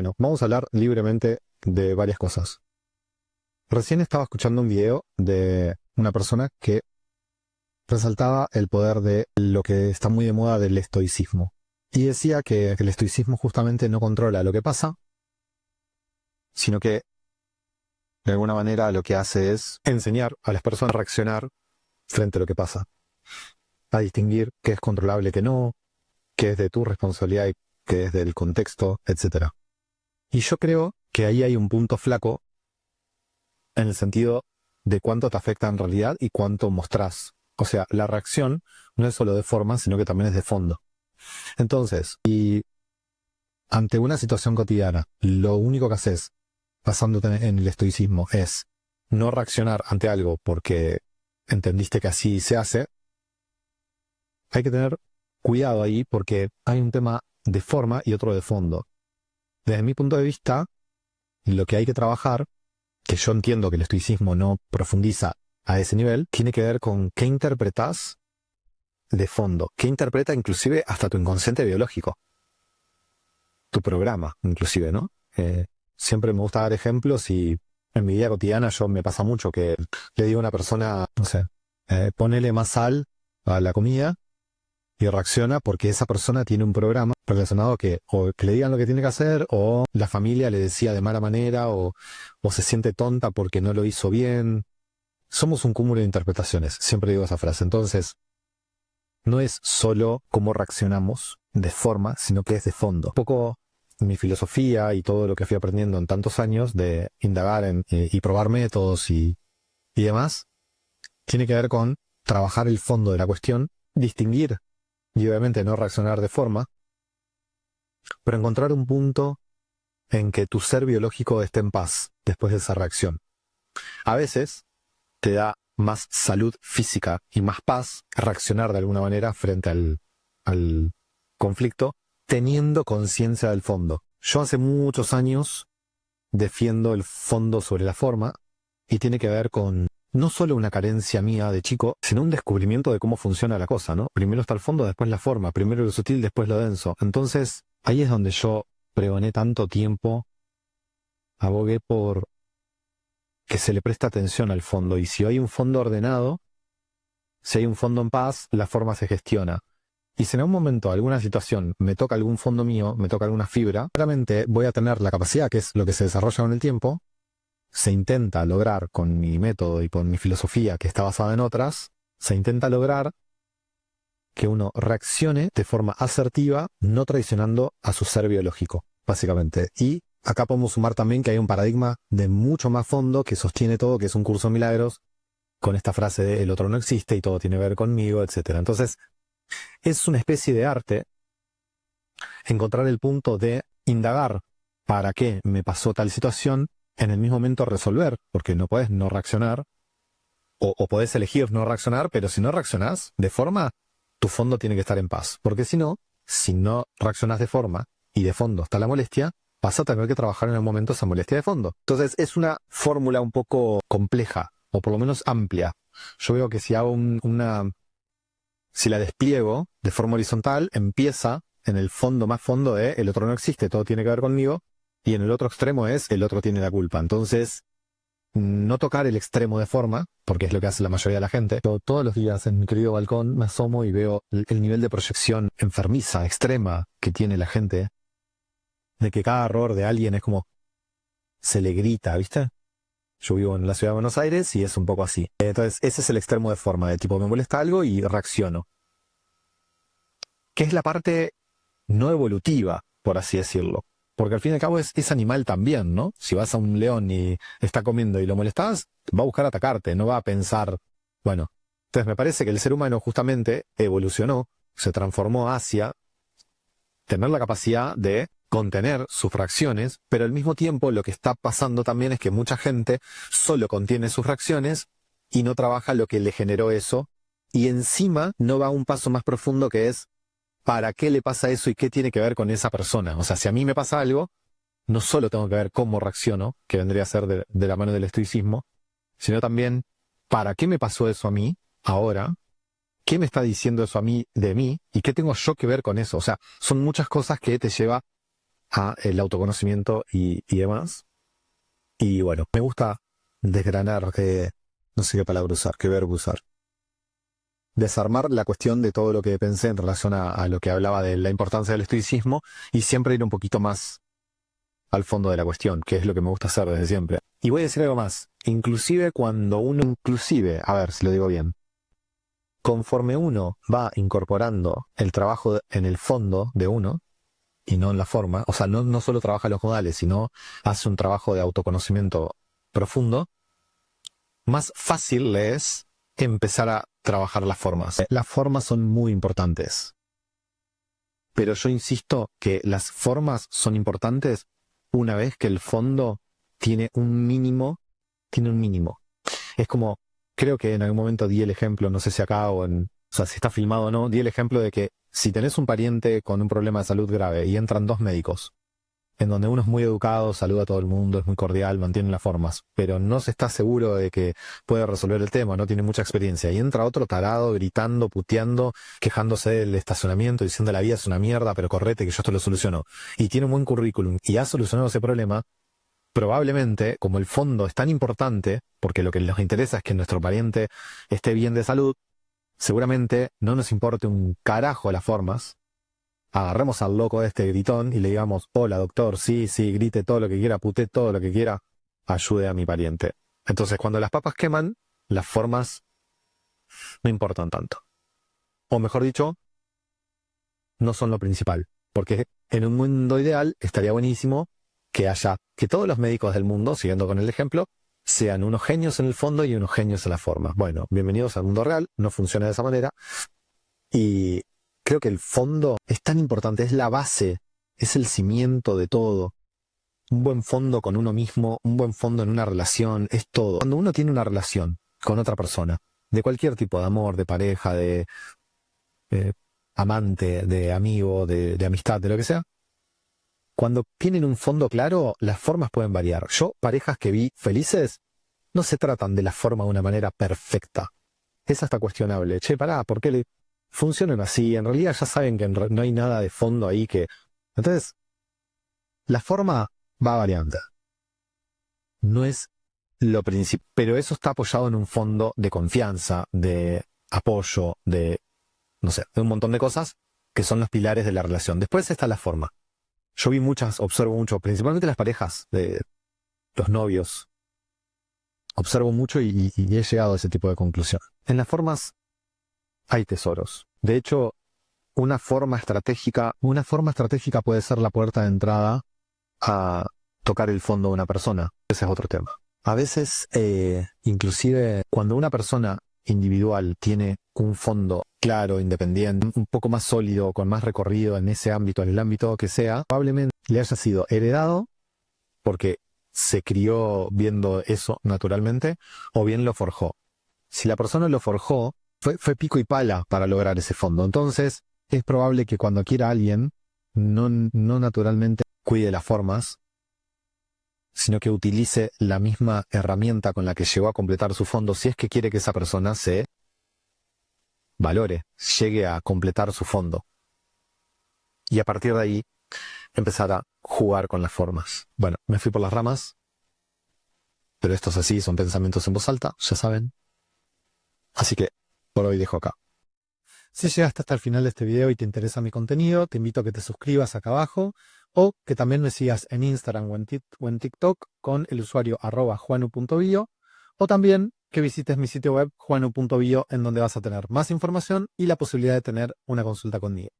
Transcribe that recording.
Bueno, vamos a hablar libremente de varias cosas. Recién estaba escuchando un video de una persona que resaltaba el poder de lo que está muy de moda del estoicismo. Y decía que el estoicismo justamente no controla lo que pasa, sino que de alguna manera lo que hace es enseñar a las personas a reaccionar frente a lo que pasa, a distinguir qué es controlable, qué no, qué es de tu responsabilidad y qué es del contexto, etc. Y yo creo que ahí hay un punto flaco en el sentido de cuánto te afecta en realidad y cuánto mostrás. O sea, la reacción no es solo de forma, sino que también es de fondo. Entonces, y ante una situación cotidiana, lo único que haces, basándote en el estoicismo, es no reaccionar ante algo porque entendiste que así se hace, hay que tener cuidado ahí porque hay un tema de forma y otro de fondo. Desde mi punto de vista, lo que hay que trabajar, que yo entiendo que el estoicismo no profundiza a ese nivel, tiene que ver con qué interpretás de fondo, qué interpreta inclusive hasta tu inconsciente biológico, tu programa inclusive, ¿no? Siempre me gusta dar ejemplos y en mi vida cotidiana me pasa mucho que le digo a una persona, no sé, ponele más sal a la comida y reacciona porque esa persona tiene un programa relacionado que o que le digan lo que tiene que hacer o la familia le decía de mala manera o se siente tonta porque no lo hizo bien. Somos un cúmulo de interpretaciones, siempre digo esa frase. Entonces, no es solo cómo reaccionamos de forma, sino que es de fondo. Un poco mi filosofía y todo lo que fui aprendiendo en tantos años de indagar y probar métodos y demás, tiene que ver con trabajar el fondo de la cuestión, distinguir y obviamente no reaccionar de forma, pero encontrar un punto en que tu ser biológico esté en paz después de esa reacción. A veces te da más salud física y más paz reaccionar de alguna manera frente al conflicto, teniendo conciencia del fondo. Yo hace muchos años defiendo el fondo sobre la forma y tiene que ver con no solo una carencia mía de chico, sino un descubrimiento de cómo funciona la cosa, ¿no? Primero está el fondo, después la forma, primero lo sutil, después lo denso. Entonces, ahí es donde yo pregoné tanto tiempo, abogué por que se le presta atención al fondo. Y si hay un fondo ordenado, si hay un fondo en paz, la forma se gestiona. Y si en algún momento, alguna situación, me toca algún fondo mío, me toca alguna fibra, claramente voy a tener la capacidad, que es lo que se desarrolla con el tiempo, se intenta lograr con mi método y con mi filosofía, que está basada en otras, se intenta lograr que uno reaccione de forma asertiva, no traicionando a su ser biológico, básicamente. Y acá podemos sumar también que hay un paradigma de mucho más fondo que sostiene todo, que es un curso de milagros, con esta frase de el otro no existe y todo tiene que ver conmigo, etc. Entonces, es una especie de arte encontrar el punto de indagar para qué me pasó tal situación, en el mismo momento resolver, porque no podés no reaccionar, o podés elegir no reaccionar, pero si no reaccionás de forma, tu fondo tiene que estar en paz. Porque si no reaccionás de forma y de fondo está la molestia, vas a tener que trabajar en el momento esa molestia de fondo. Entonces es una fórmula un poco compleja, o por lo menos amplia. Yo veo que si hago si la despliego de forma horizontal, empieza en el fondo más fondo de el otro no existe, todo tiene que ver conmigo, y en el otro extremo es el otro tiene la culpa. Entonces, no tocar el extremo de forma, porque es lo que hace la mayoría de la gente. Yo todos los días en mi querido balcón me asomo y veo el nivel de proyección enfermiza, extrema que tiene la gente, de que cada error de alguien es como se le grita, ¿viste? Yo vivo en la ciudad de Buenos Aires y es un poco así. Entonces, ese es el extremo de forma, de tipo me molesta algo y reacciono. Que es la parte no evolutiva, por así decirlo. Porque al fin y al cabo es animal también, ¿no? Si vas a un león y está comiendo y lo molestás, va a buscar atacarte, no va a pensar, bueno. Entonces me parece que el ser humano justamente evolucionó, se transformó hacia tener la capacidad de contener sus reacciones, pero al mismo tiempo lo que está pasando también es que mucha gente solo contiene sus reacciones y no trabaja lo que le generó eso, y encima no va a un paso más profundo que es ¿para qué le pasa eso y qué tiene que ver con esa persona? O sea, si a mí me pasa algo, no solo tengo que ver cómo reacciono, que vendría a ser de la mano del estoicismo, sino también ¿para qué me pasó eso a mí ahora? ¿Qué me está diciendo eso a mí de mí? ¿Y qué tengo yo que ver con eso? O sea, son muchas cosas que te lleva a el autoconocimiento y demás. Y bueno, me gusta desgranar, no sé qué palabra usar, qué verbo usar. Desarmar la cuestión de todo lo que pensé en relación a lo que hablaba de la importancia del estoicismo y siempre ir un poquito más al fondo de la cuestión, que es lo que me gusta hacer desde siempre. Y voy a decir algo más. Inclusive cuando uno, a ver si lo digo bien, conforme uno va incorporando el trabajo en el fondo de uno, y no en la forma, o sea, no solo trabaja los modales, sino hace un trabajo de autoconocimiento profundo, más fácil le es empezar a trabajar las formas. Las formas son muy importantes. Pero yo insisto que las formas son importantes una vez que el fondo tiene un mínimo. Es como, creo que en algún momento di el ejemplo, no sé si acá o sea, si está filmado o no, di el ejemplo de que si tenés un pariente con un problema de salud grave y entran dos médicos, en donde uno es muy educado, saluda a todo el mundo, es muy cordial, mantiene las formas, pero no se está seguro de que puede resolver el tema, no tiene mucha experiencia, y entra otro tarado gritando, puteando, quejándose del estacionamiento, diciendo la vida es una mierda, pero correte que yo esto lo soluciono, y tiene un buen currículum, y ha solucionado ese problema, probablemente, como el fondo es tan importante, porque lo que nos interesa es que nuestro pariente esté bien de salud, seguramente no nos importe un carajo las formas. Agarremos al loco de este gritón y le digamos, hola doctor, sí, grite todo lo que quiera, pute todo lo que quiera, ayude a mi pariente. Entonces cuando las papas queman, las formas no importan tanto. O mejor dicho, no son lo principal. Porque en un mundo ideal estaría buenísimo que todos los médicos del mundo, siguiendo con el ejemplo, sean unos genios en el fondo y unos genios en la forma. Bueno, bienvenidos al mundo real, no funciona de esa manera. Y creo que el fondo es tan importante, es la base, es el cimiento de todo. Un buen fondo con uno mismo, un buen fondo en una relación, es todo. Cuando uno tiene una relación con otra persona, de cualquier tipo de amor, de pareja, de amante, de amigo, de amistad, de lo que sea, cuando tienen un fondo claro, las formas pueden variar. Yo, parejas que vi felices, no se tratan de la forma de una manera perfecta. Es hasta cuestionable. Che, pará, ¿por qué le funcionan así? En realidad ya saben que no hay nada de fondo ahí que... Entonces, la forma va variando. No es lo principal, pero eso está apoyado en un fondo de confianza, de apoyo, no sé, de un montón de cosas que son los pilares de la relación. Después está la forma. Yo observo mucho, principalmente las parejas de los novios. Observo mucho y he llegado a ese tipo de conclusión. En las formas hay tesoros. De hecho, una forma estratégica puede ser la puerta de entrada a tocar el fondo de una persona. Ese es otro tema. A veces, inclusive, cuando una persona individual tiene un fondo claro, independiente, un poco más sólido, con más recorrido en ese ámbito, en el ámbito que sea, probablemente le haya sido heredado porque se crió viendo eso naturalmente, o bien lo forjó. Si la persona lo forjó, fue pico y pala para lograr ese fondo. Entonces, es probable que cuando quiera a alguien, no naturalmente cuide las formas, sino que utilice la misma herramienta con la que llegó a completar su fondo, si es que quiere que esa persona se valore, llegue a completar su fondo. Y a partir de ahí, empezar a jugar con las formas. Bueno, me fui por las ramas, pero esto es así, son pensamientos en voz alta, ya saben. Así que, por hoy dejo acá. Si llegaste hasta el final de este video y te interesa mi contenido, te invito a que te suscribas acá abajo o que también me sigas en Instagram o en TikTok con el usuario @juanu.bio o también que visites mi sitio web juanu.bio en donde vas a tener más información y la posibilidad de tener una consulta conmigo.